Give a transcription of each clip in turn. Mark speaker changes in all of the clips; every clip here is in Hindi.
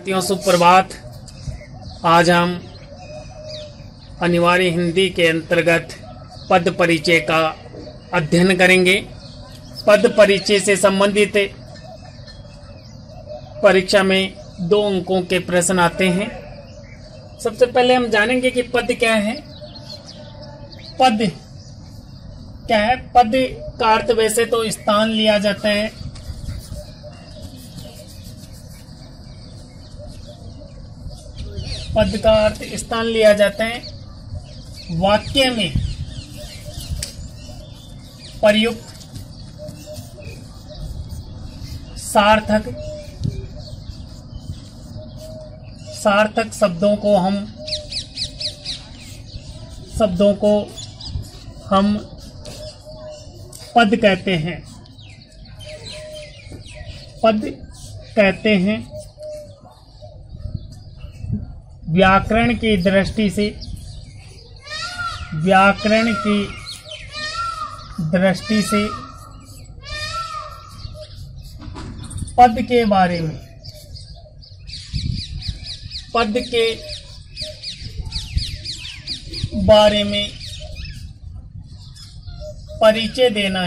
Speaker 1: सुप्रभात। आज हम अनिवार्य हिंदी के अंतर्गत पद परिचय का अध्ययन करेंगे। पद परिचय से संबंधित परीक्षा में 2 अंकों के प्रश्न आते हैं। सबसे पहले हम जानेंगे कि पद क्या है। पद क्या है? पद का अर्थ वैसे तो स्थान लिया जाता है। पद का अर्थ स्थान लिया जाता है। वाक्य में प्रयुक्त सार्थक शब्दों को हम पद कहते हैं। पद कहते हैं। व्याकरण की दृष्टि से पद के बारे में परिचय देना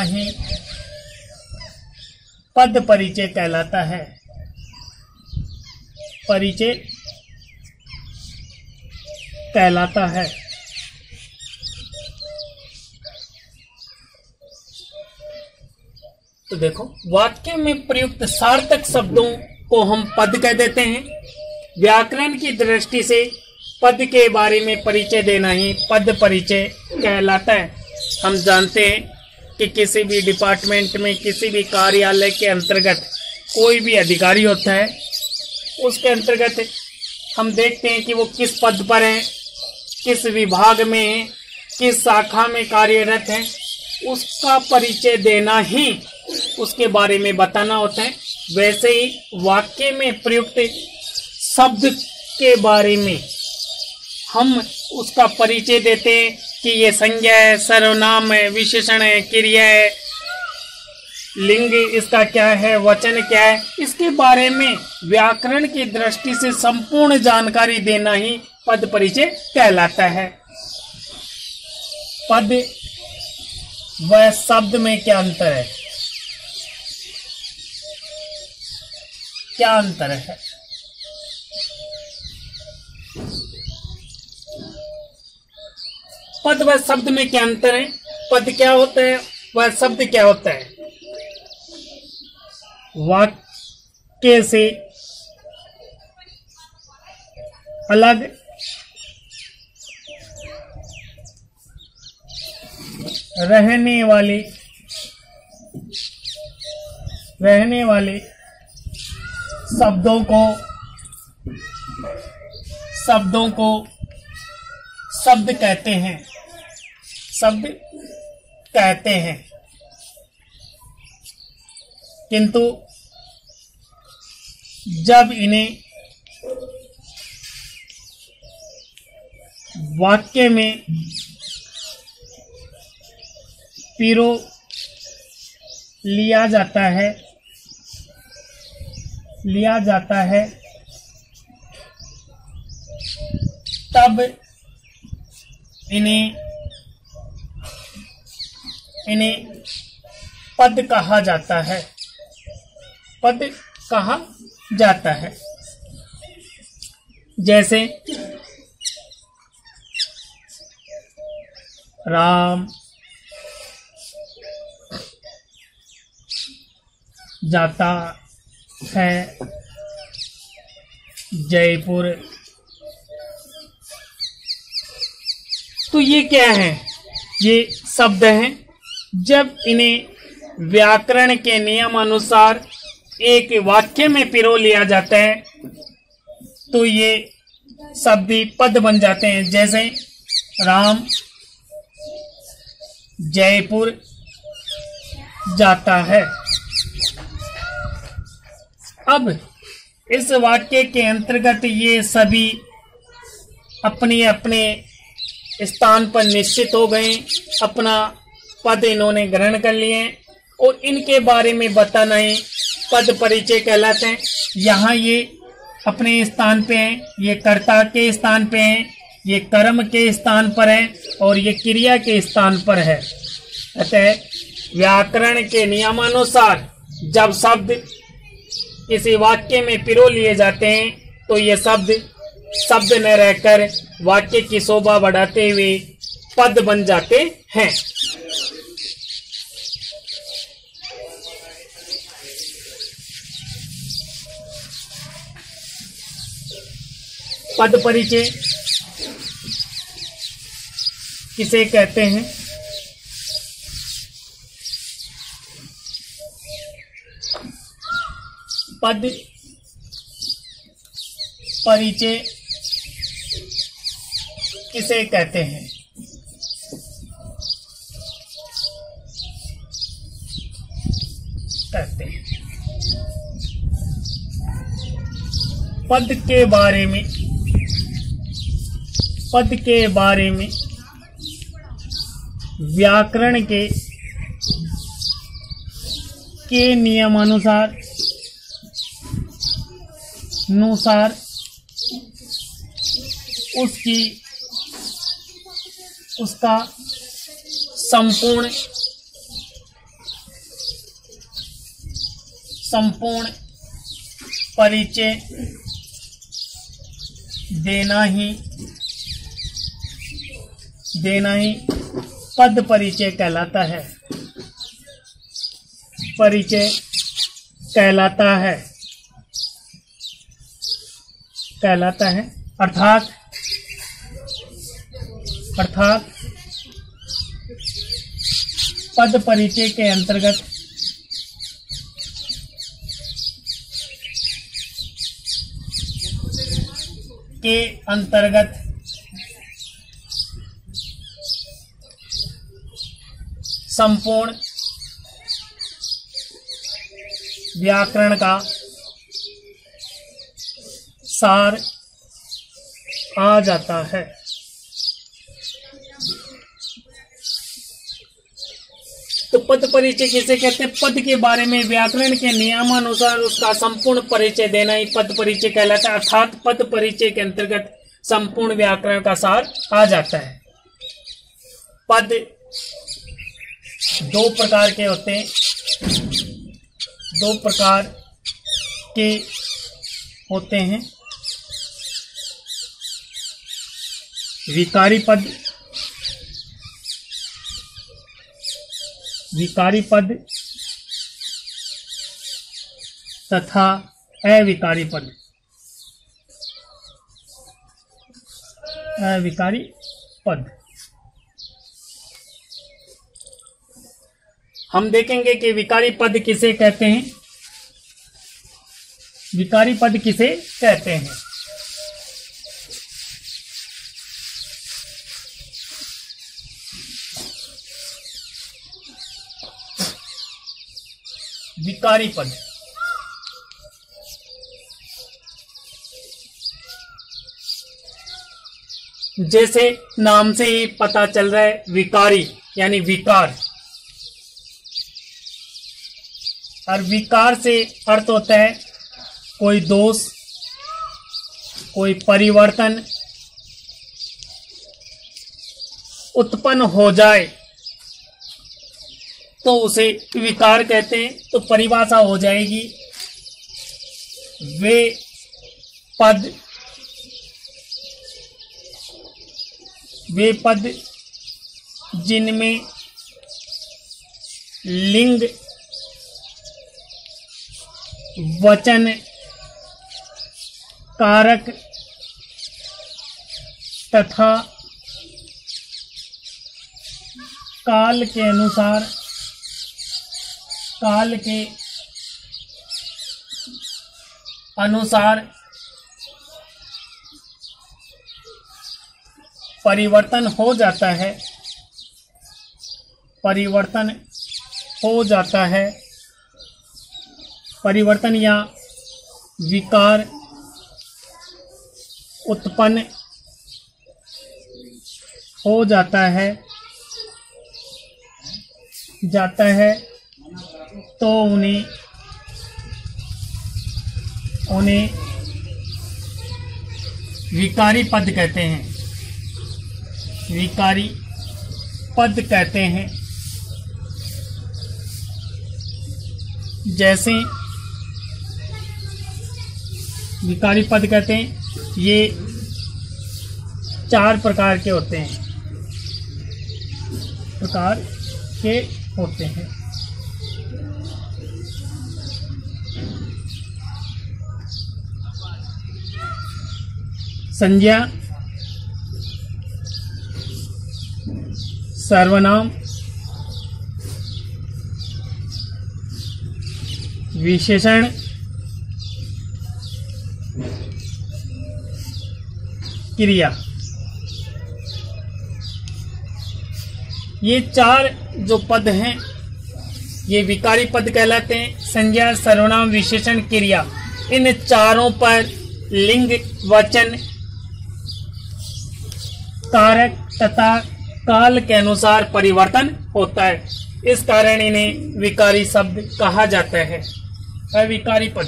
Speaker 1: ही पद परिचय कहलाता है। परिचय कहलाता है। तो देखो, वाक्य में प्रयुक्त सार्थक शब्दों को हम पद कह देते हैं। व्याकरण की दृष्टि से पद के बारे में परिचय देना ही पद परिचय कहलाता है। हम जानते हैं कि किसी भी डिपार्टमेंट में, किसी भी कार्यालय के अंतर्गत कोई भी अधिकारी होता है, उसके अंतर्गत हम देखते हैं कि वो किस पद पर है, किस विभाग में है, किस शाखा में कार्यरत है। उसका परिचय देना ही उसके बारे में बताना होता है। वैसे ही वाक्य में प्रयुक्त शब्द के बारे में हम उसका परिचय देते हैं कि ये संज्ञा है, सर्वनाम है, विशेषण है, क्रिया है, लिंग इसका क्या है, वचन क्या है। इसके बारे में व्याकरण की दृष्टि से संपूर्ण जानकारी देना ही पद परिचय कहलाता है। पद व शब्द में क्या अंतर है? क्या अंतर है? पद व शब्द में क्या अंतर है? पद क्या होता है, वह शब्द क्या होता है? वाक्य से अलग रहने वाले शब्दों को शब्द कहते हैं। किंतु जब इन्हें वाक्य में पिरो लिया जाता है तब इन्हें पद कहा जाता है। पद कहा जाता है। जैसे राम जाता है जयपुर। तो ये क्या है? ये शब्द हैं। जब इन्हें व्याकरण के नियम अनुसार एक वाक्य में पिरो लिया जाता है तो ये शब्द पद बन जाते हैं। जैसे राम जयपुर जाता है। अब इस वाक्य के अंतर्गत ये सभी अपने अपने स्थान पर निश्चित हो गए, अपना पद इन्होंने ग्रहण कर लिए और इनके बारे में बताना ही पद परिचय कहलाते हैं। यहाँ ये अपने स्थान पे हैं, ये कर्ता के स्थान पे हैं, ये कर्म के स्थान पर है और ये क्रिया के स्थान पर है। अतः व्याकरण के नियमानुसार जब शब्द किसी वाक्य में पिरो लिए जाते हैं तो ये शब्द न रहकर वाक्य की शोभा बढ़ाते हुए पद बन जाते हैं। पद परिचय किसे कहते हैं? पद परिचय किसे कहते हैं? पद के बारे में व्याकरण के नियमानुसार उसका संपूर्ण परिचय देना ही पद परिचय कहलाता है। परिचय कहलाता है अर्थात पद परिचय के अंतर्गत संपूर्ण व्याकरण का सार आ जाता है। तो पद परिचय किसे कहते हैं? पद के बारे में व्याकरण के नियमानुसार उसका संपूर्ण परिचय देना ही पद परिचय कहलाता है। अर्थात पद परिचय के अंतर्गत संपूर्ण व्याकरण का सार आ जाता है। पद दो प्रकार के होते हैं। विकारी पद तथा अविकारी पद। हम देखेंगे कि विकारी पद किसे कहते हैं। विकारी पद किसे कहते हैं? विकारी पद जैसे नाम से ही पता चल रहा है, विकारी यानी विकार, और विकार से अर्थ होता है कोई दोष, कोई परिवर्तन उत्पन्न हो जाए तो उसे विकार कहते हैं। तो परिभाषा हो जाएगी, वे पद जिनमें लिंग, वचन, कारक तथा काल के अनुसार परिवर्तन हो जाता है, परिवर्तन या विकार उत्पन्न हो जाता है तो उन्हें विकारी पद कहते हैं। विकारी पद कहते हैं। जैसे विकारी पद कहते हैं, ये 4 प्रकार के होते हैं। संज्ञा, सर्वनाम, विशेषण, क्रिया। ये 4 जो पद हैं ये विकारी पद कहलाते हैं। संज्ञा, सर्वनाम, विशेषण, क्रिया, इन चारों पर लिंग, वचन, कारक तथा काल के अनुसार परिवर्तन होता है। इस कारण इन्हें विकारी शब्द कहा जाता है। अविकारी पद।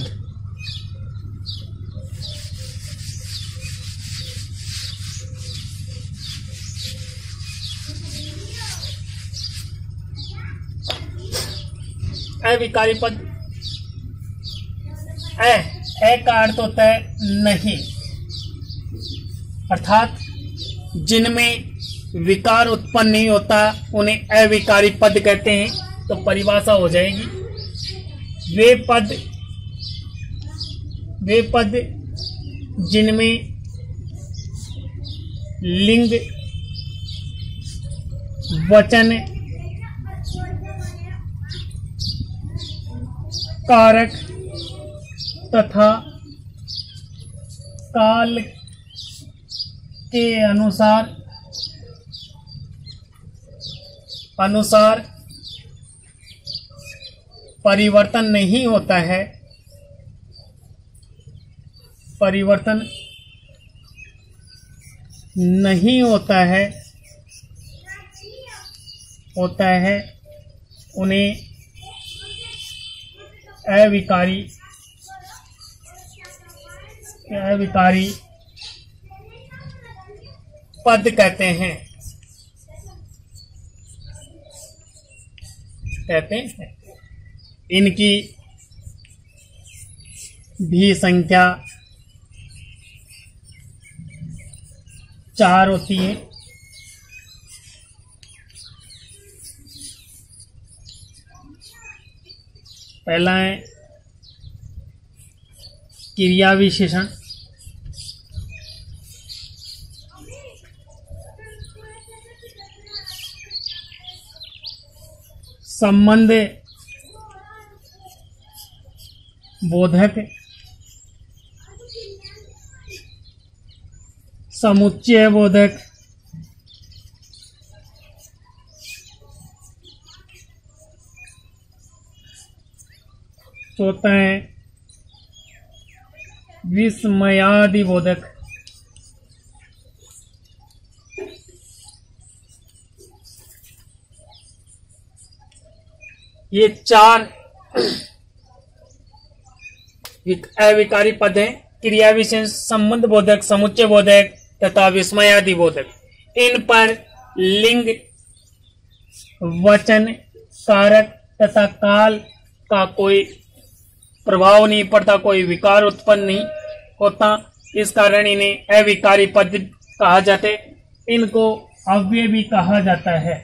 Speaker 1: अविकारी पद। ए का अर्थ होता है नहीं, अर्थात जिनमें विकार उत्पन्न नहीं होता उन्हें अविकारी पद कहते हैं। तो परिभाषा हो जाएगी, वे पद जिनमें लिंग, वचन, कारक तथा काल के अनुसार परिवर्तन नहीं होता है। परिवर्तन नहीं होता है उन्हें अविकारी पद कहते हैं। इनकी भी संख्या 4 होती है। पहला है क्रिया विशेषण। संबंध बोधक, समुच्चय बोधक, चौथा है विस्मयादि बोधक। ये 4 अविकारी पद हैं। क्रिया विशेषण, संबंध बोधक, समुच्चय बोधक तथा विस्मयादि बोधक। इन पर लिंग, वचन, कारक तथा काल का कोई प्रभाव नहीं पड़ता, कोई विकार उत्पन्न नहीं होता। इस कारण इन्हें अविकारी पद कहा जाते। इनको अव्यय भी कहा जाता है।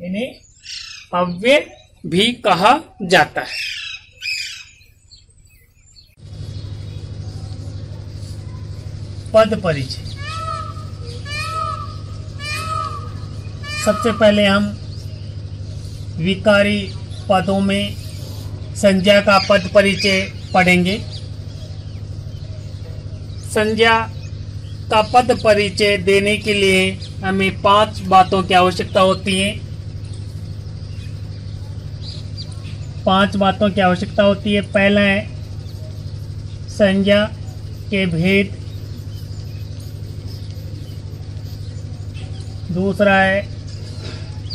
Speaker 1: इन्हें अव्यय भी कहा जाता है। पद परिचय। सबसे पहले हम विकारी पदों में संज्ञा का पद परिचय पढ़ेंगे। संज्ञा का पद परिचय देने के लिए हमें 5 बातों की आवश्यकता होती है। 5 बातों की आवश्यकता होती है। पहला है संज्ञा के भेद। दूसरा है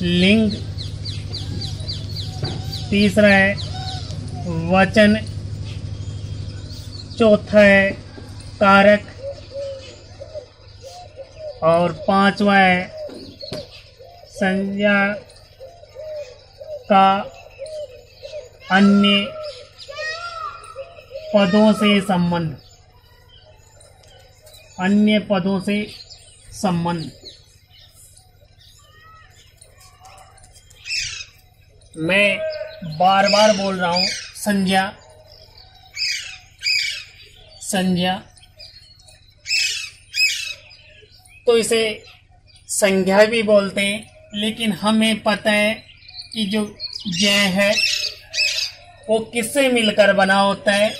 Speaker 1: लिंग, तीसरा है वचन, चौथा है कारक और पांचवा है संज्ञा का अन्य पदों से संबंध, अन्य पदों से संबंध। मैं बार बार बोल रहा हूं संज्ञा, संज्ञा, तो इसे संज्ञा भी बोलते हैं, लेकिन हमें पता है कि जो ज है वो किससे मिलकर बना होता है।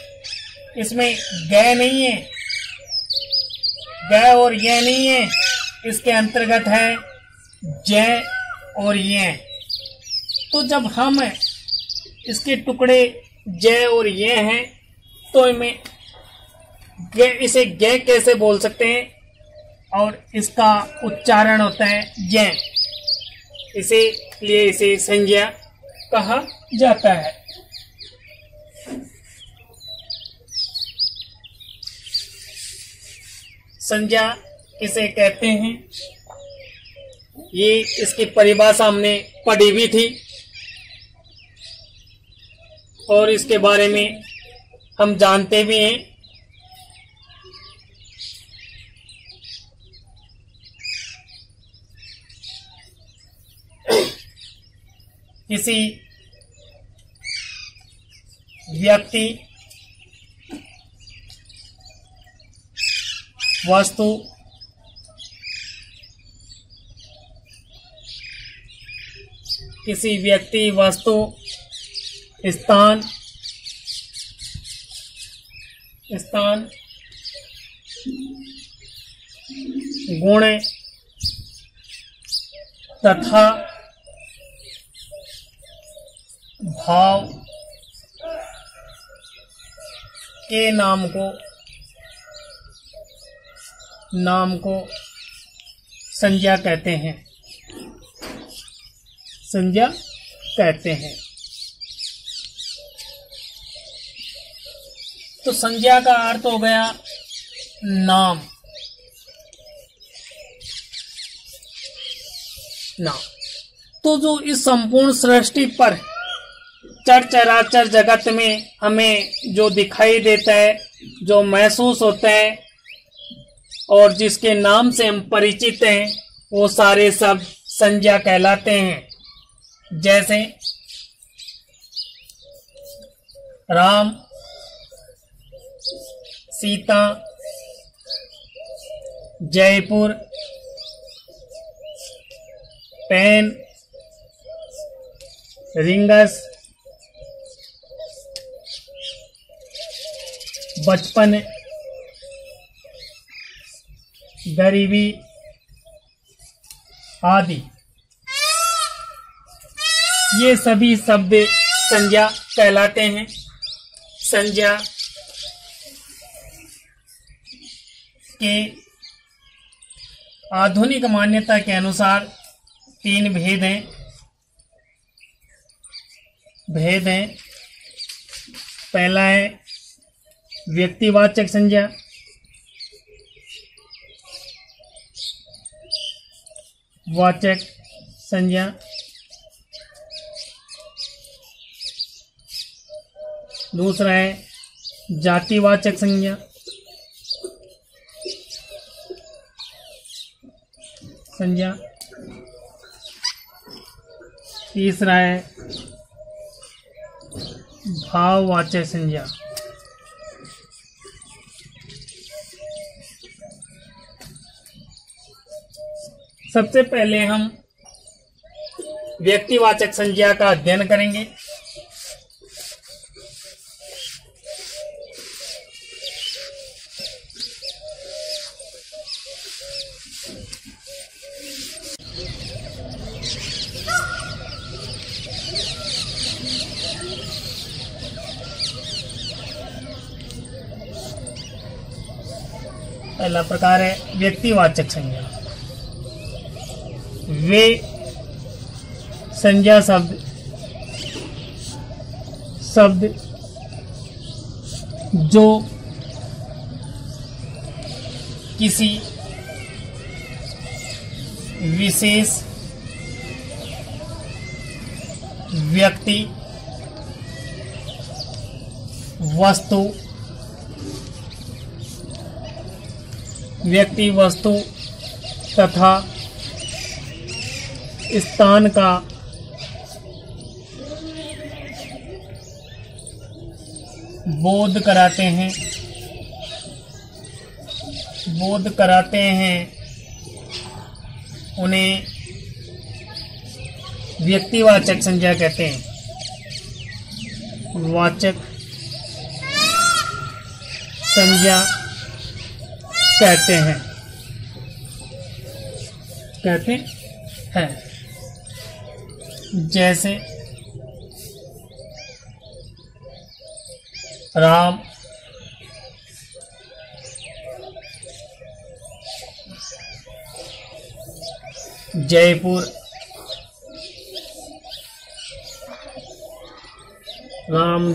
Speaker 1: इसमें ग नहीं है, ग और ये नहीं है, इसके अंतर्गत है ज और ये। तो जब हम इसके टुकड़े ज और ये हैं तो इसे ग कैसे बोल सकते हैं, और इसका उच्चारण होता है ज, इसीलिए इसे संज्ञा कहा जाता है। संज्ञा किसे कहते हैं, ये इसकी परिभाषा हमने पढ़ी भी थी और इसके बारे में हम जानते भी हैं। किसी व्यक्ति, वस्तु, किसी व्यक्ति, वस्तु, स्थान, गुण तथा भाव के नाम को संज्ञा कहते हैं, संज्ञा कहते हैं। तो संज्ञा का अर्थ हो गया नाम, नाम। तो जो इस संपूर्ण सृष्टि पर चराचर जगत में हमें जो दिखाई देता है, जो महसूस होता है और जिसके नाम से हम परिचित हैं, वो सारे सब संज्ञा कहलाते हैं। जैसे राम, सीता, जयपुर, पेन, रिंगस, बचपन, गरीबी आदि, ये सभी शब्द संज्ञा कहलाते हैं। संज्ञा के आधुनिक मान्यता के अनुसार 3 भेद हैं। पहला है व्यक्तिवाचक संज्ञा, वाचक संज्ञा, दूसरा है जातिवाचक संज्ञा, तीसरा है भाववाचक संज्ञा। सबसे पहले हम व्यक्तिवाचक संज्ञा का अध्ययन करेंगे। पहला प्रकार है व्यक्तिवाचक संज्ञा। वे संज्ञा शब्द जो किसी विशेष व्यक्ति, वस्तु तथा स्थान का बोध कराते हैं उन्हें व्यक्तिवाचक संज्ञा कहते हैं। वाचक संज्ञा कहते हैं जैसे राम,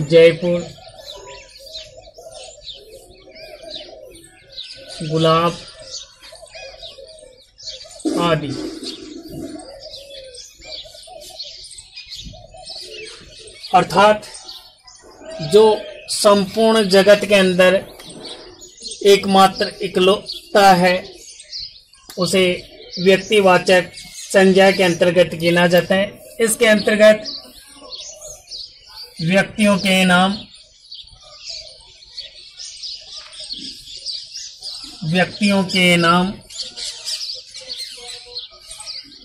Speaker 1: जयपुर, गुलाब आदि। अर्थात जो संपूर्ण जगत के अंदर एकमात्र इकलौता है उसे व्यक्तिवाचक संज्ञा के अंतर्गत गिना जाता है। इसके अंतर्गत व्यक्तियों के नाम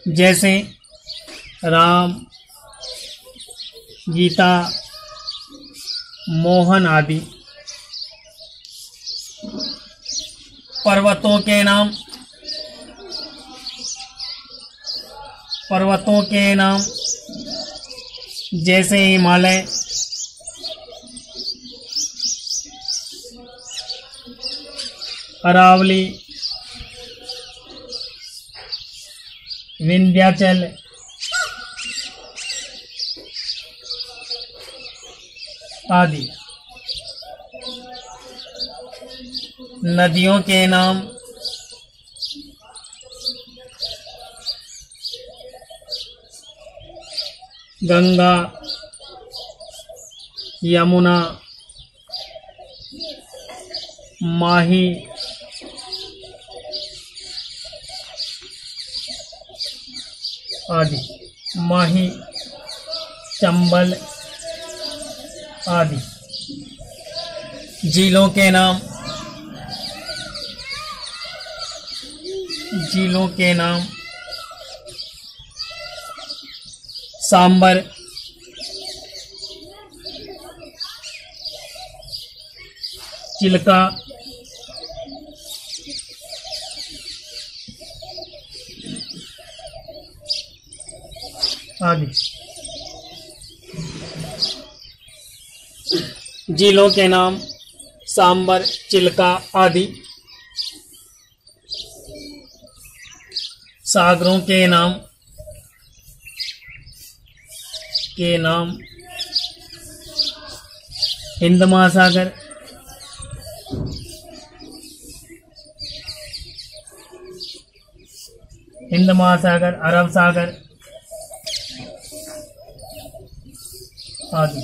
Speaker 1: जैसे राम, गीता, मोहन आदि। पर्वतों के नाम जैसे हिमालय, अरावली, विंध्याचल आदि। नदियों के नाम गंगा, यमुना, माही, आदि। माही, चंबल आदि। झीलों के नाम सांबर, चिल्का आदि। झीलों के नाम सांबर, चिल्का आदि। सागरों के नाम हिंद महासागर, अरब सागर आदि।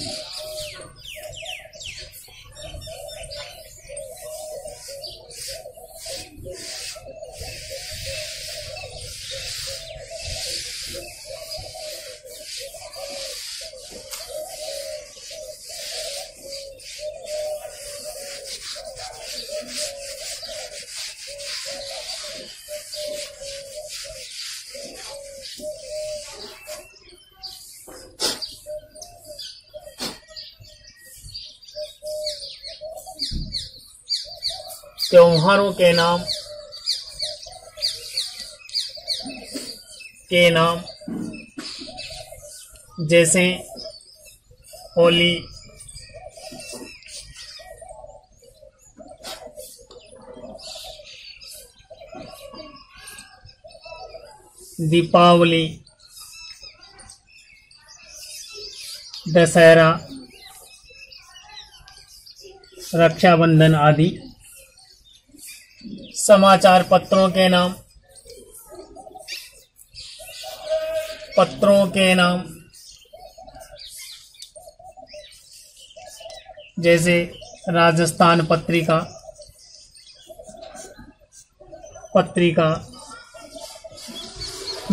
Speaker 1: त्योहारों के नाम जैसे होली, दीपावली, दशहरा, रक्षाबंधन आदि। समाचार पत्रों के नाम, पत्रों के नाम जैसे राजस्थान पत्रिका,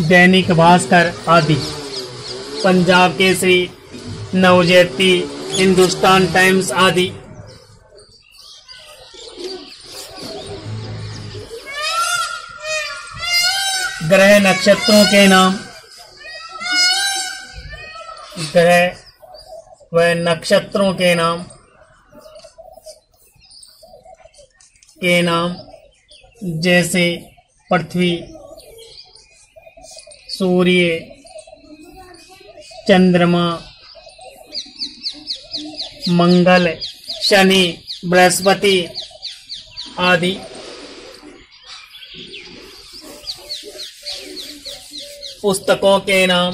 Speaker 1: दैनिक भास्कर आदि। पंजाब केसरी, नवजयंती, हिंदुस्तान टाइम्स आदि। ग्रह नक्षत्रों के नाम, ग्रह व नक्षत्रों के नाम जैसे पृथ्वी, सूर्य, चंद्रमा, मंगल, शनि, बृहस्पति आदि। पुस्तकों के नाम,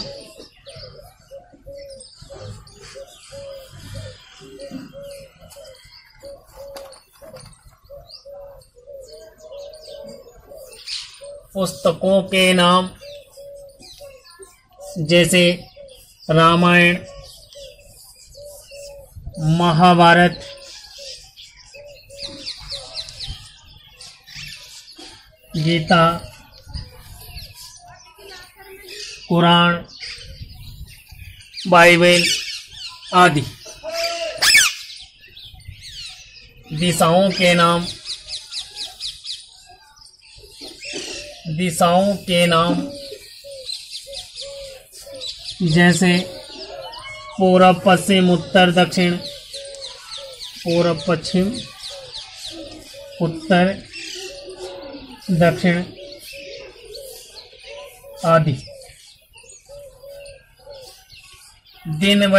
Speaker 1: पुस्तकों के नाम जैसे रामायण, महाभारत, गीता, कुरान, बाइबल आदि। दिशाओं के नाम, दिशाओं के नाम जैसे पूरब, पश्चिम, उत्तर, दक्षिण, पूरब, पश्चिम, उत्तर, दक्षिण आदि। दिन व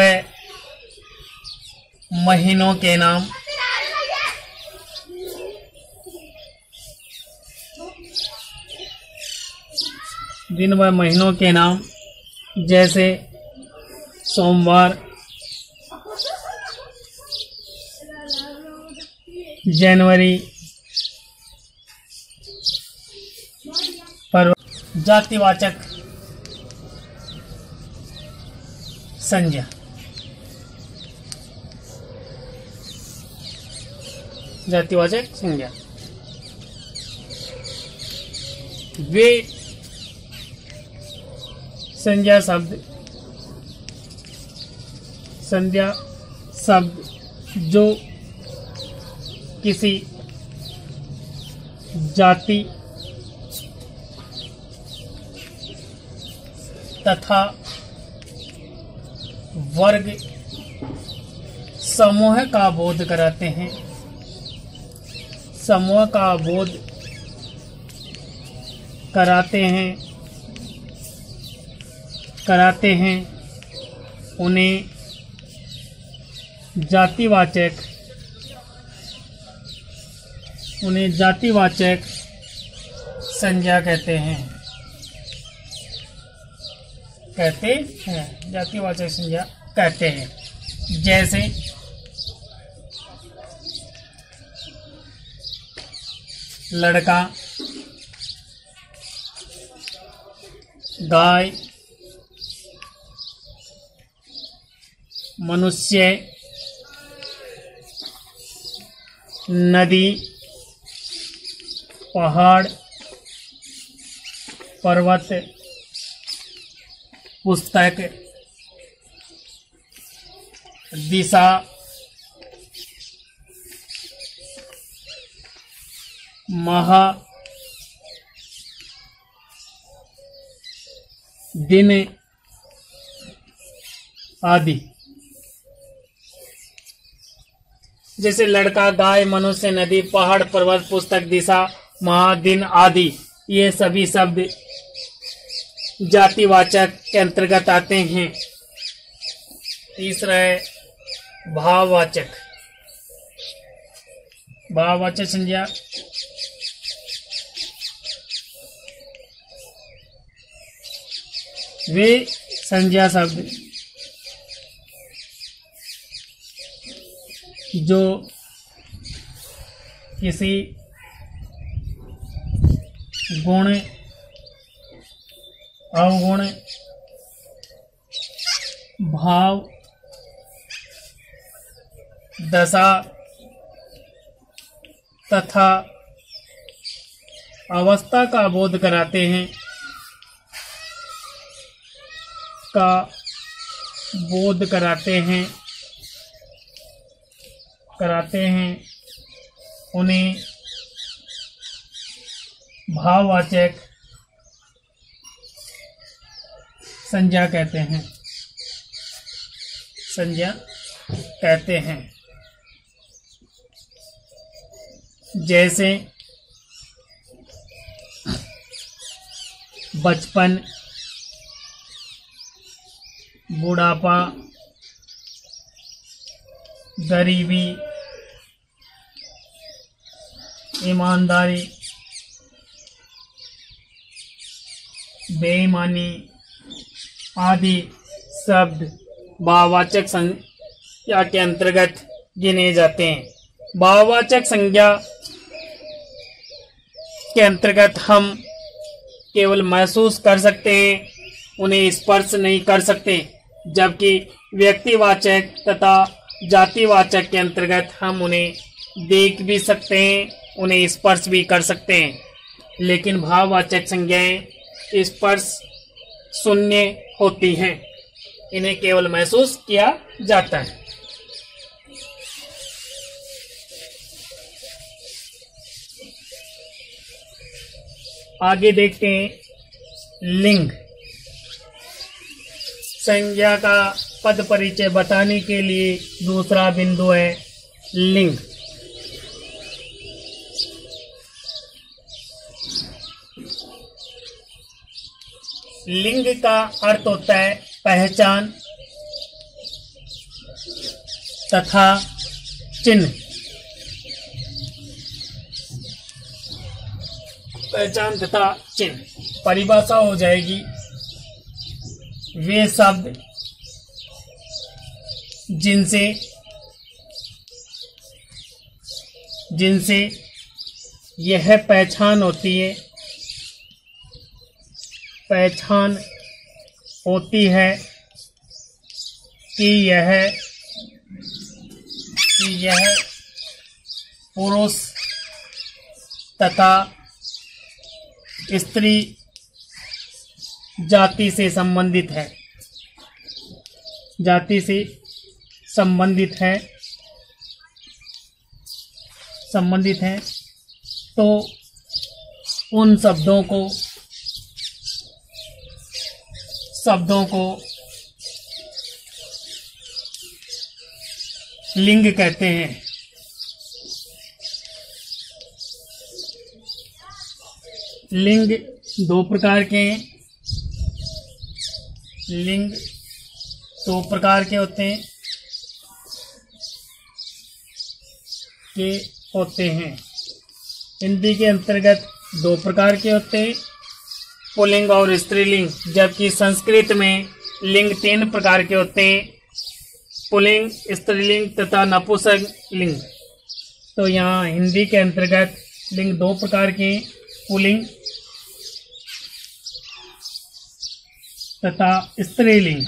Speaker 1: महीनों के नाम, दिन व महीनों के नाम जैसे सोमवार, जनवरी, फरवरी। जातिवाचक संज्ञा, जातिवाचक संज्ञा वे संज्ञा शब्द जो किसी जाति तथा वर्ग समूह का बोध कराते हैं, समूह का बोध कराते हैं उन्हें जातिवाचक संज्ञा कहते हैं, जातिवाचक संज्ञा कहते हैं। जैसे लड़का, गाय, मनुष्य, नदी, पहाड़, पर्वत, पुस्तक, दिशा, माह, दिन आदि। जैसे लड़का, गाय, मनुष्य, नदी, पहाड़, पर्वत, पुस्तक, दिशा, माह, दिन आदि, ये सभी शब्द जातिवाचक के अंतर्गत आते हैं। तीसरा है भाववाचक, भाववाचक संज्ञा वे संज्ञा शब्द जो किसी गुण, अवगुण, भाव, दशा तथा अवस्था का बोध कराते हैं, उन्हें भाववाचक संज्ञा कहते हैं। जैसे बचपन, बुढ़ापा, गरीबी, ईमानदारी, बेईमानी आदि शब्द भाववाचक संज्ञा के अंतर्गत गिने जाते हैं। भाववाचक संज्ञा के अंतर्गत हम केवल महसूस कर सकते हैं, उन्हें स्पर्श नहीं कर सकते, जबकि व्यक्तिवाचक तथा जातिवाचक के अंतर्गत हम उन्हें देख भी सकते हैं, उन्हें स्पर्श भी कर सकते हैं। लेकिन भाववाचक संज्ञाएं स्पर्श शून्य होती हैं, इन्हें केवल महसूस किया जाता है। आगे देखते हैं लिंग। संज्ञा का पद परिचय बताने के लिए दूसरा बिंदु है लिंग। लिंग का अर्थ होता है पहचान तथा चिन्ह। पहचान तथा चिन्ह परिभाषा हो जाएगी वे शब्द जिनसे यह पहचान होती है कि यह पुरुष तथा स्त्री जाति से संबंधित है, तो उन शब्दों को लिंग कहते हैं। लिंग दो प्रकार के हैं। लिंग दो प्रकार के होते हैं। हिंदी के अंतर्गत दो प्रकार के होते हैं, पुल्लिंग और स्त्रीलिंग, जबकि संस्कृत में लिंग तीन प्रकार के होते हैं, पुल्लिंग, स्त्रीलिंग तथा नपुंसक लिंग। तो यहाँ हिंदी के अंतर्गत लिंग दो प्रकार के, पुल्लिंग तथा स्त्रीलिंग।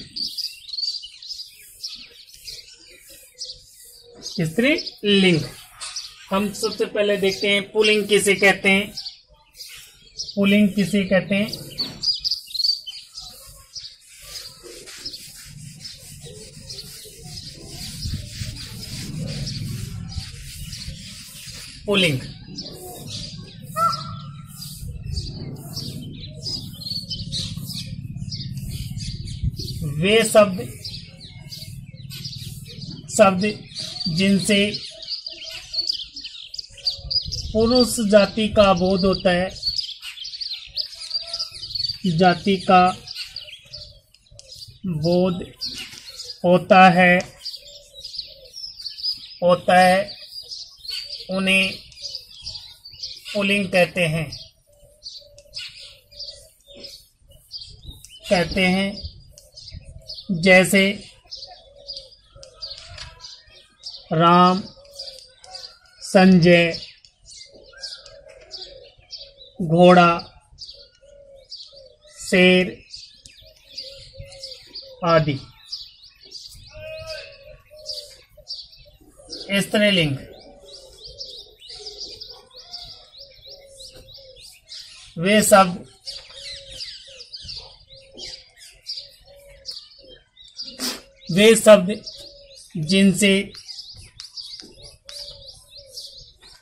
Speaker 1: स्त्रीलिंग हम सबसे पहले देखते हैं पुल्लिंग किसे कहते हैं। पुल्लिंग किसे कहते हैं? पुल्लिंग वे शब्द जिनसे पुरुष जाति का बोध होता है, जाति का बोध होता है उन्हें पुल्लिंग कहते हैं। जैसे राम, संजय, घोड़ा, शेर आदि। स्त्रीलिंग वे शब्द जिनसे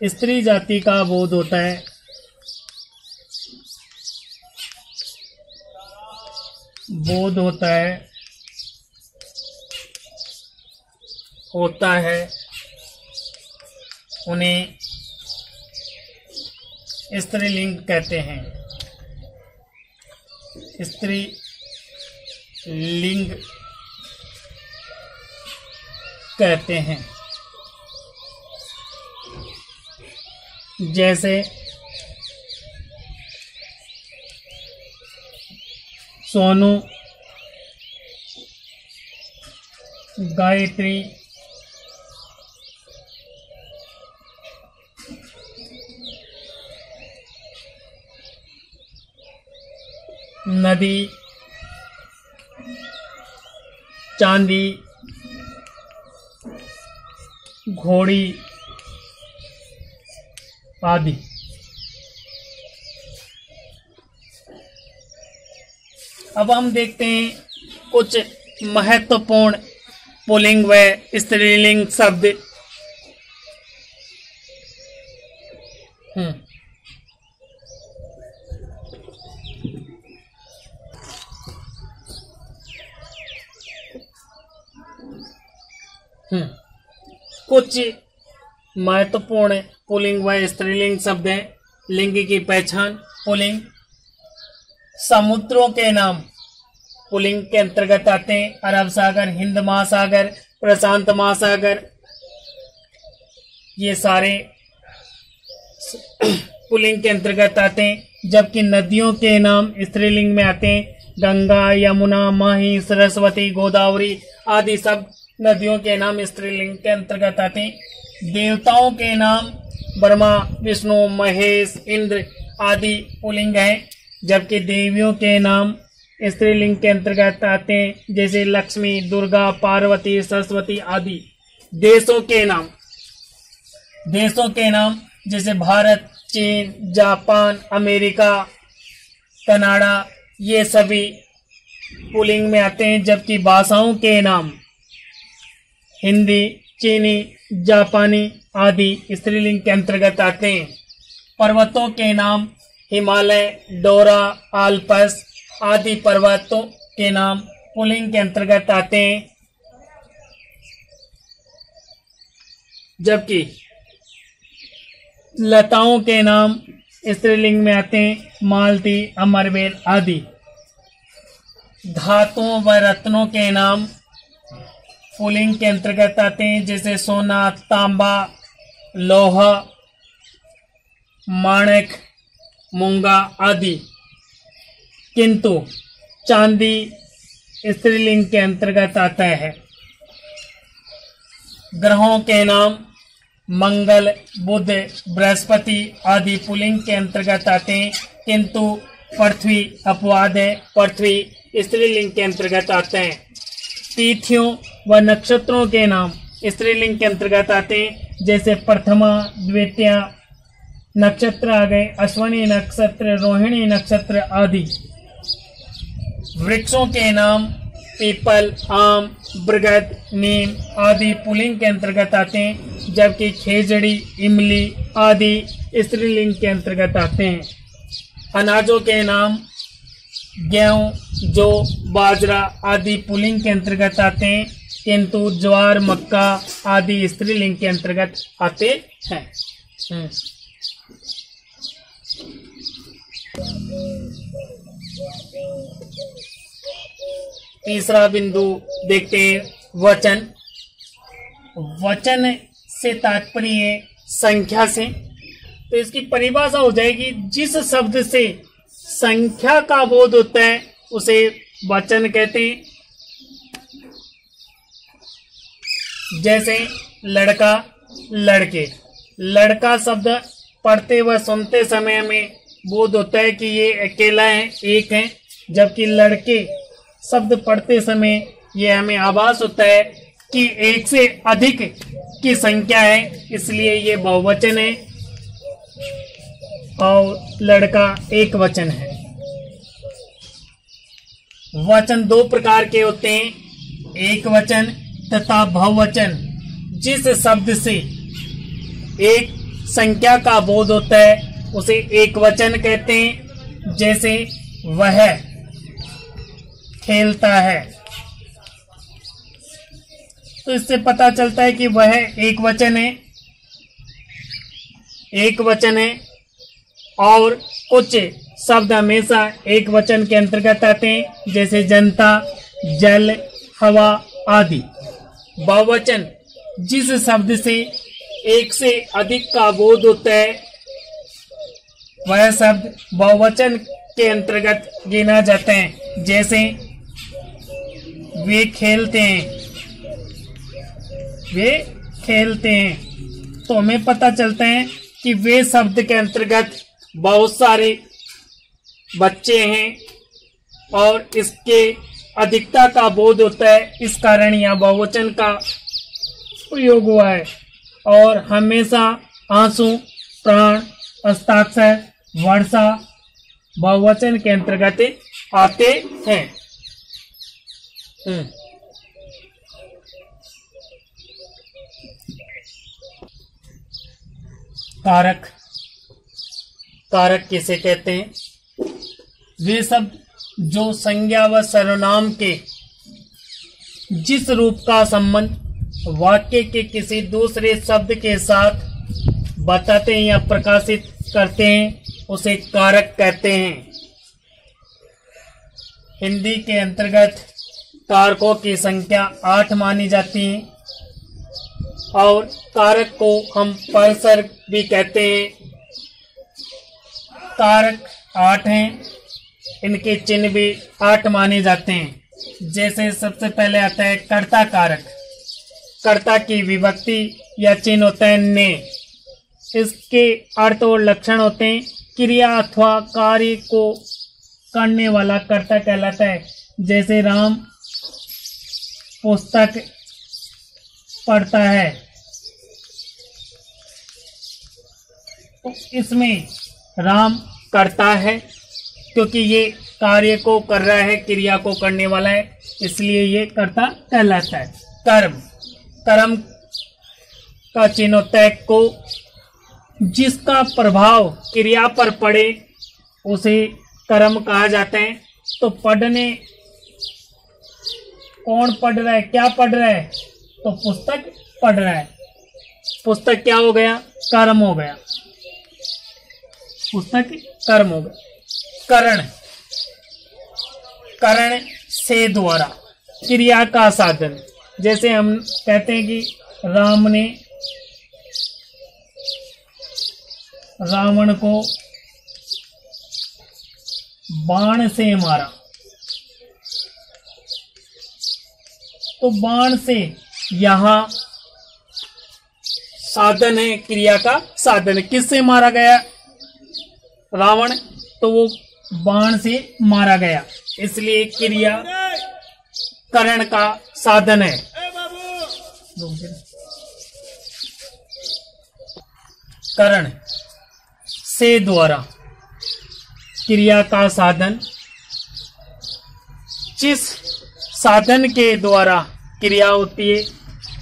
Speaker 1: स्त्री जाति का बोध होता है, उन्हें स्त्रीलिंग कहते हैं। स्त्रीलिंग कहते हैं। जैसे सोनू, गायत्री, नदी, चांदी, घोड़ी आदि। अब हम देखते हैं कुछ महत्वपूर्ण पुल्लिंग व स्त्रीलिंग शब्द। कुछ महत्वपूर्ण पुल्लिंग व स्त्रीलिंग शब्द हैं। लिंग की पहचान। पुल्लिंग समुद्रों के नाम पुल्लिंग के अंतर्गत आते हैं। अरब सागर, हिंद महासागर, प्रशांत महासागर, ये सारे पुल्लिंग के अंतर्गत आते हैं। जबकि नदियों के नाम स्त्रीलिंग में आते हैं। गंगा, यमुना, माही, सरस्वती, गोदावरी आदि सब नदियों के नाम स्त्रीलिंग के अंतर्गत आते हैं। देवताओं के नाम ब्रह्मा, विष्णु, महेश, इंद्र आदि पुल्लिंग हैं। जबकि देवियों के नाम स्त्रीलिंग के अंतर्गत आते हैं, जैसे लक्ष्मी, दुर्गा, पार्वती, सरस्वती आदि। देशों के नाम जैसे भारत, चीन, जापान, अमेरिका, कनाडा, ये सभी पुल्लिंग में आते हैं। जबकि भाषाओं के नाम हिंदी, चीनी, जापानी आदि स्त्रीलिंग के अंतर्गत आते हैं। पर्वतों के नाम हिमालय, डोरा, आल्पस आदि पर्वतों के नाम पुल्लिंग के अंतर्गत आते हैं। जबकि लताओं के नाम स्त्रीलिंग में आते हैं। मालती, अमरबेल आदि। धातुओं व रत्नों के नाम पुल्लिंग के अंतर्गत आते हैं, जैसे सोना, तांबा, लोहा, माणिक, मूंगा आदि। किंतु चांदी स्त्रीलिंग के अंतर्गत आता है। ग्रहों के नाम मंगल, बुध, बृहस्पति आदि पुल्लिंग के अंतर्गत आते हैं। किंतु पृथ्वी अपवाद है, पृथ्वी स्त्रीलिंग के अंतर्गत आते हैं। तिथियों व नक्षत्रों के नाम स्त्रीलिंग के अंतर्गत आते हैं, जैसे प्रथमा, द्वितीया नक्षत्र आ गए, अश्विनी नक्षत्र, रोहिणी नक्षत्र आदि। वृक्षों के नाम पीपल, आम, बरगद, नीम आदि पुल्लिंग के अंतर्गत आते हैं। जबकि खेजड़ी, इमली आदि स्त्रीलिंग के अंतर्गत आते हैं। अनाजों के नाम गेहूं, जौ, बाजरा आदि पुल्लिंग के अंतर्गत आते हैं। किंतु ज्वार, मक्का आदि स्त्रीलिंग के अंतर्गत आते हैं। तीसरा बिंदु देखते हैं, वचन। वचन से तात्पर्य संख्या से, तो इसकी परिभाषा हो जाएगी, जिस शब्द से संख्या का बोध होता है उसे वचन कहते हैं। जैसे लड़का, लड़के, लड़का शब्द पढ़ते व सुनते समय में बोध होता है कि ये अकेला है, एक है, जबकि लड़के शब्द पढ़ते समय ये हमें आभास होता है कि एक से अधिक की संख्या है, इसलिए ये बहुवचन है और लड़का एक वचन है। वचन दो प्रकार के होते हैं, एक वचन तथा बहुवचन। जिस शब्द से एक संख्या का बोध होता है उसे एक वचन कहते हैं, जैसे वह खेलता है। तो इससे पता चलता है कि वह एक वचन है, एक वचन है। और कुछ शब्द हमेशा एक वचन के अंतर्गत आते हैं, जैसे जनता, जल, हवा आदि। बहुवचन जिस शब्द से एक से अधिक का बोध होता है वह शब्द बहुवचन के अंतर्गत गिना जाते हैं, जैसे वे खेलते हैं, वे खेलते हैं। तो हमें पता चलता है कि वे शब्द के अंतर्गत बहुत सारे बच्चे हैं और इसके अधिकता का बोध होता है, इस कारण यहाँ बहुवचन का प्रयोग हुआ है। और हमेशा आंसू, प्राण, हस्ताक्षर, वर्षा बहुवचन के अंतर्गत आते हैं। कारक, कारक किसे कहते हैं? वे शब्द जो संज्ञा व सर्वनाम के जिस रूप का संबंध वाक्य के किसी दूसरे शब्द के साथ बताते हैं या प्रकाशित करते हैं उसे कारक कहते हैं। हिंदी के अंतर्गत कारकों की संख्या 8 मानी जाती है और कारक को हम परसर भी कहते हैं। कारक 8 हैं, इनके चिन्ह भी 8 माने जाते हैं। जैसे सबसे पहले आता है कर्ता कारक। कर्ता की विभक्ति या चिन्ह होता है ने। इसके अर्थ और लक्षण होते हैं क्रिया अथवा कार्य को करने वाला कर्ता कहलाता है। जैसे राम पुस्तक पढ़ता है, तो इसमें राम करता है क्योंकि ये कार्य को कर रहा है, क्रिया को करने वाला है, इसलिए ये कर्ता कहलाता है। कर्म, कर्म का चिन्ह होता है को। जिसका प्रभाव क्रिया पर पड़े उसे कर्म कहा जाता है। तो पढ़ने, कौन पढ़ रहा है, क्या पढ़ रहा है? तो पुस्तक पढ़ रहा है। पुस्तक क्या हो गया? कर्म हो गया, पुस्तक कर्म हो गया। करण, करण से द्वारा, क्रिया का साधन। जैसे हम कहते हैं कि राम ने रावण को बाण से मारा, तो बाण से यहाँ साधन है, क्रिया का साधन है। किससे मारा गया रावण? तो वो बाण से मारा गया, इसलिए क्रिया करण का साधन है। करण से द्वारा, क्रिया का साधन। जिस साधन के द्वारा क्रिया होती है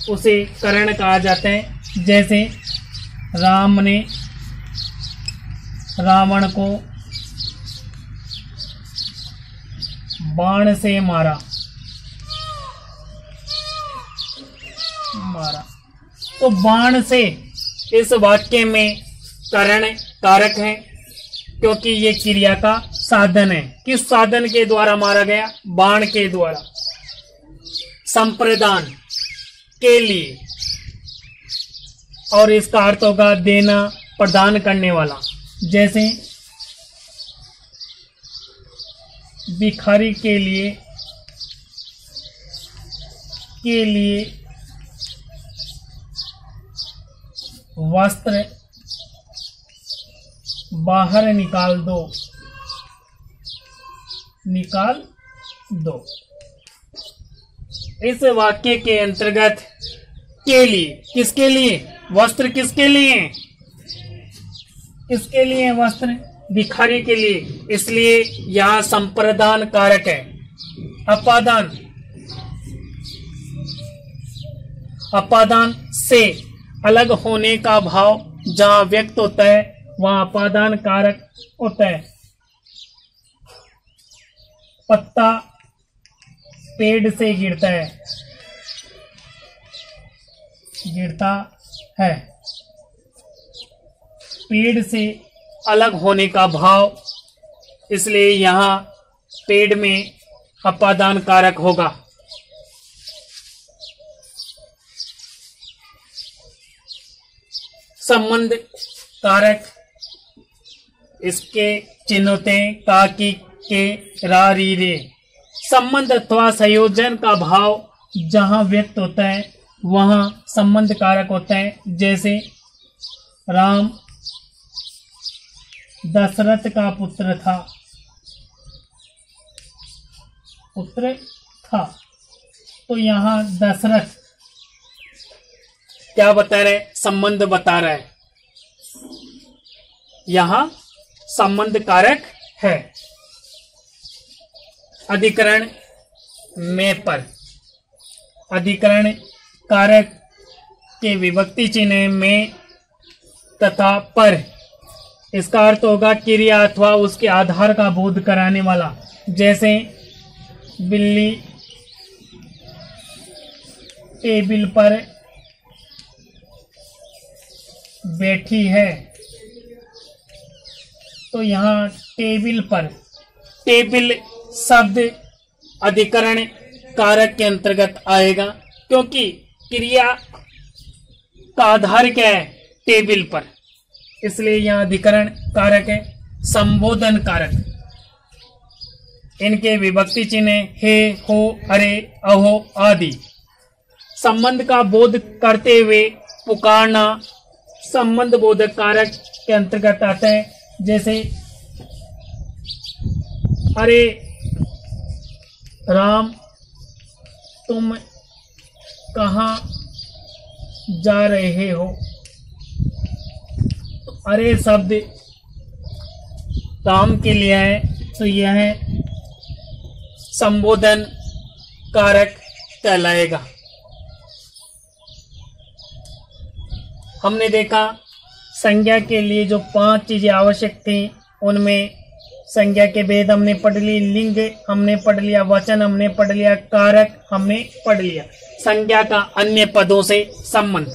Speaker 1: उसे करण कहा जाता है। जैसे राम ने रावण को बाण से मारा, तो बाण से इस वाक्य में करण कारक है क्योंकि ये क्रिया का साधन है। किस साधन के द्वारा मारा गया? बाण के द्वारा। संप्रदान के लिए, और इसका अर्थ होगा देना, प्रदान करने वाला। जैसे भिखारी के लिए वस्त्र बाहर निकाल दो, निकाल दो। इस वाक्य के अंतर्गत के लिए, किसके लिए? वस्त्र किसके लिए? किसके लिए वस्त्र? भिखारी के लिए। इसलिए यहां संप्रदान कारक है। अपादान, अपादान से अलग होने का भाव जहां व्यक्त होता है वहां अपादान कारक होता है। पत्ता पेड़ से गिरता है, गिरता है। पेड़ से अलग होने का भाव, इसलिए यहां पेड़ में अपादान कारक होगा। संबंध कारक, इसके चिन्ह होते हैं का, की, के, रा, री, रे। संबंध अथवा संयोजन का भाव जहां व्यक्त होता है वहां संबंध कारक होता है। जैसे राम दशरथ का पुत्र था, पुत्र था, तो यहां दशरथ क्या बता रहे? संबंध बता रहा है। यहां संबंध कारक है। अधिकरण में पर, अधिकरण कारक के विभक्ति चिन्ह में तथा पर, इसका अर्थ होगा क्रिया अथवा उसके आधार का बोध कराने वाला। जैसे बिल्ली टेबल पर बैठी है, तो यहाँ टेबल पर, टेबल शब्द अधिकरण कारक के अंतर्गत आएगा, क्योंकि क्रिया का आधार क्या है? टेबल पर, इसलिए यहाँ अधिकरण कारक है। संबोधन कारक, इनके विभक्ति चिन्ह हे, हो, अरे, अहो आदि। संबंध का बोध करते हुए पुकारना संबंध बोधक कारक के अंतर्गत आता है। जैसे अरे राम तुम कहाँ जा रहे हो? अरे शब्द राम के लिए है, तो यह संबोधन कारक कहलाएगा। हमने देखा संज्ञा के लिए जो 5 चीजें आवश्यक थी, उनमें संज्ञा के भेद हमने पढ़ ली, लिंग हमने पढ़ लिया, वचन हमने पढ़ लिया, कारक हमने पढ़ लिया, संज्ञा का अन्य पदों से संबंध।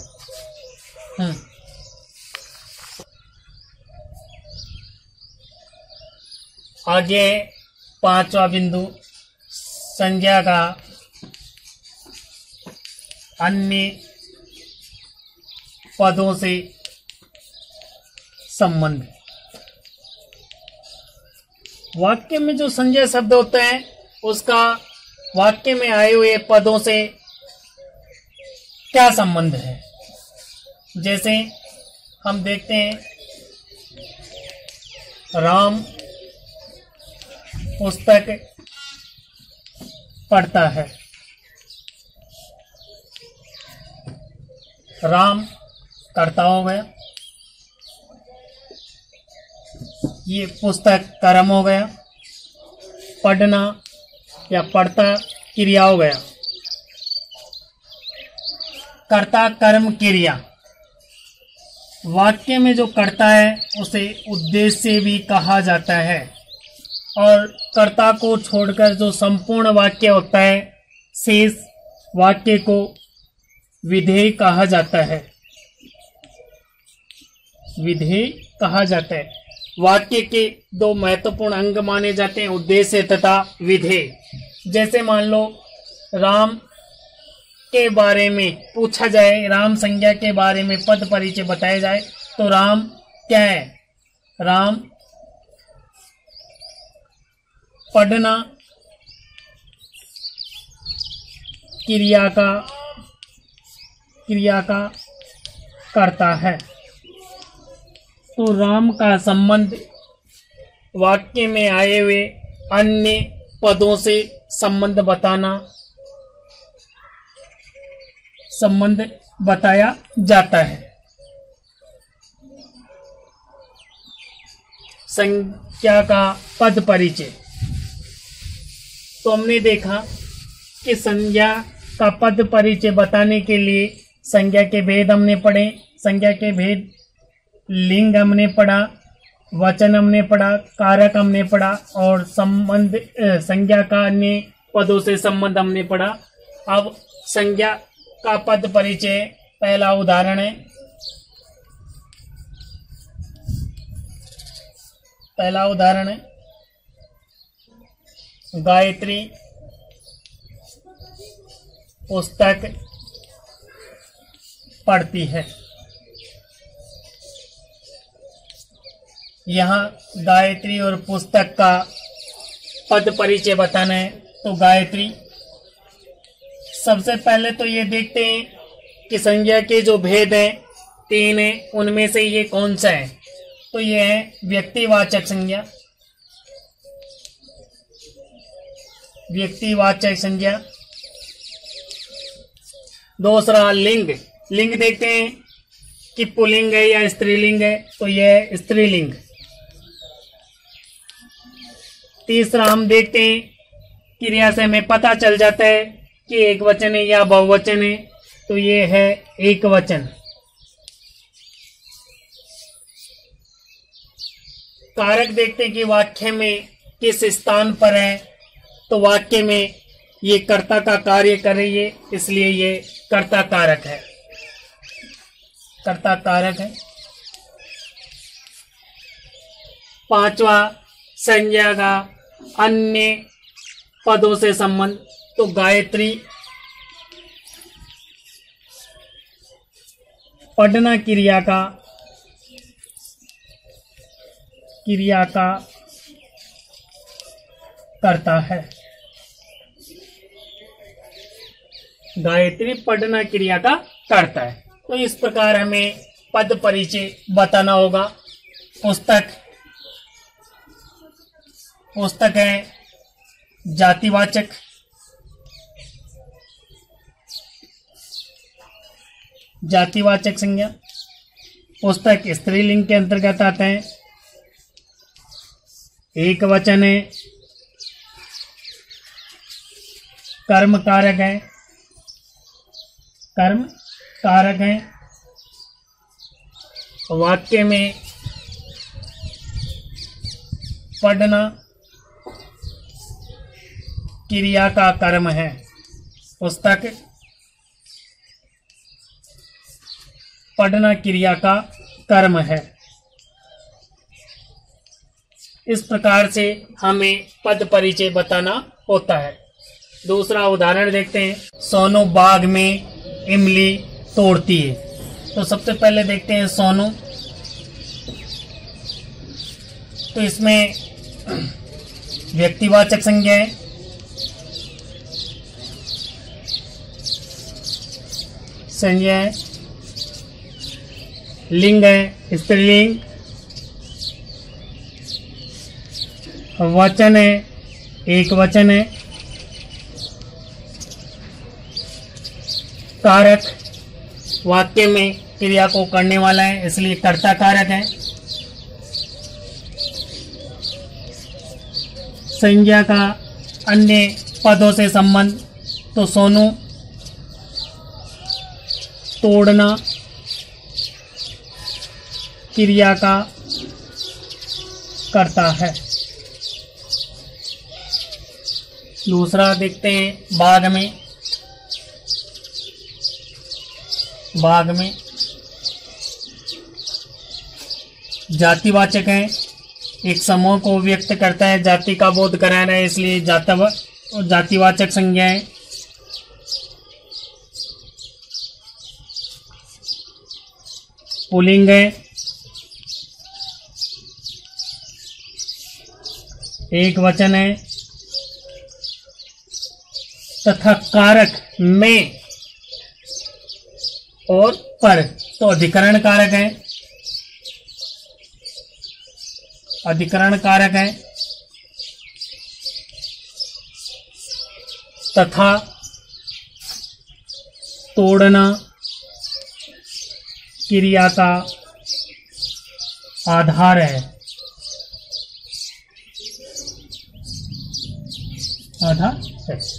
Speaker 1: आगे 5वां बिंदु, संज्ञा का अन्य पदों से संबंध। वाक्य में जो संज्ञा शब्द होता है उसका वाक्य में आए हुए पदों से क्या संबंध है? जैसे हम देखते हैं राम पुस्तक पढ़ता है, राम कर्ता हो गया, ये पुस्तक कर्म हो गया, पढ़ना या पढ़ता क्रिया हो गया। कर्ता कर्म क्रिया, वाक्य में जो कर्ता है उसे उद्देश्य भी कहा जाता है, और कर्ता को छोड़कर जो संपूर्ण वाक्य होता है शेष वाक्य को विधेय कहा जाता है, विधेय कहा जाता है। वाक्य के 2 महत्वपूर्ण अंग माने जाते हैं, उद्देश्य तथा विधेय। जैसे मान लो राम के बारे में पूछा जाए, राम संज्ञा के बारे में पद परिचय बताया जाए, तो राम क्या है? राम पढ़ना क्रिया का करता है। तो राम का संबंध वाक्य में आए हुए अन्य पदों से संबंध बताया जाता है। संज्ञा का पद परिचय। तो हमने देखा कि संज्ञा का पद परिचय बताने के लिए संज्ञा के भेद हमने पढ़े। संज्ञा के भेद लिंग हमने पढ़ा, वचन हमने पढ़ा, कारक हमने पढ़ा और संबंध संज्ञा का अन्य पदों से संबंध हमने पढ़ा। अब संज्ञा का पद परिचय पहला उदाहरण है। पहला उदाहरण है गायत्री पुस्तक पढ़ती है। यहाँ गायत्री और पुस्तक का पद परिचय बताना है। तो गायत्री, सबसे पहले तो ये देखते हैं कि संज्ञा के जो भेद हैं 3 हैं, उनमें से ये कौन सा है। तो ये है व्यक्तिवाचक संज्ञा। व्यक्तिवाचक संज्ञा। दूसरा लिंग। लिंग देखते हैं कि पुल्लिंग है या स्त्रीलिंग है। तो यह है स्त्रीलिंग। तीसरा हम देखते हैं क्रिया से हमें पता चल जाता है कि एक वचन है या बहुवचन है। तो ये है एक वचन। कारक देखते हैं कि वाक्य में किस स्थान पर है। तो वाक्य में ये कर्ता का कार्य कर रही है, इसलिए ये कर्ता कारक है। कर्ता कारक है। पांचवा संज्ञा का अन्य पदों से संबंध। तो गायत्री पढ़ना क्रिया का करता है। गायत्री पढ़ना क्रिया का करता है। तो इस प्रकार हमें पद परिचय बताना होगा। पुस्तक है जातिवाचक। जातिवाचक संज्ञा। पुस्तक स्त्रीलिंग के अंतर्गत आते हैं। एक वचन है। कर्म कारक है। कर्म कारक है। वाक्य में पढ़ना क्रिया का कर्म है। पुस्तक पढ़ना क्रिया का कर्म है। इस प्रकार से हमें पद परिचय बताना होता है। दूसरा उदाहरण देखते हैं। सोनू बाग में इमली तोड़ती है। तो सबसे पहले देखते हैं सोनू। तो इसमें व्यक्तिवाचक संज्ञा है। संज्ञा है। लिंग है स्त्रीलिंग। वचन है एक वचन है। कारक वाक्य में क्रिया को करने वाला है, इसलिए कर्ता कारक है। संज्ञा का अन्य पदों से संबंध। तो सोनू तोड़ना क्रिया का करता है। दूसरा देखते हैं बाग में। बाग में जातिवाचक है। एक समूह को व्यक्त करता है, जाति का बोध करा रहा है, इसलिए जातिवाचक संज्ञा है। पुल्लिंग है। एक वचन है तथा कारक में और पर, तो अधिकरण कारक है, अधिकरण कारक है। तथा तोड़ना क्रिया का आधार है, आधार है।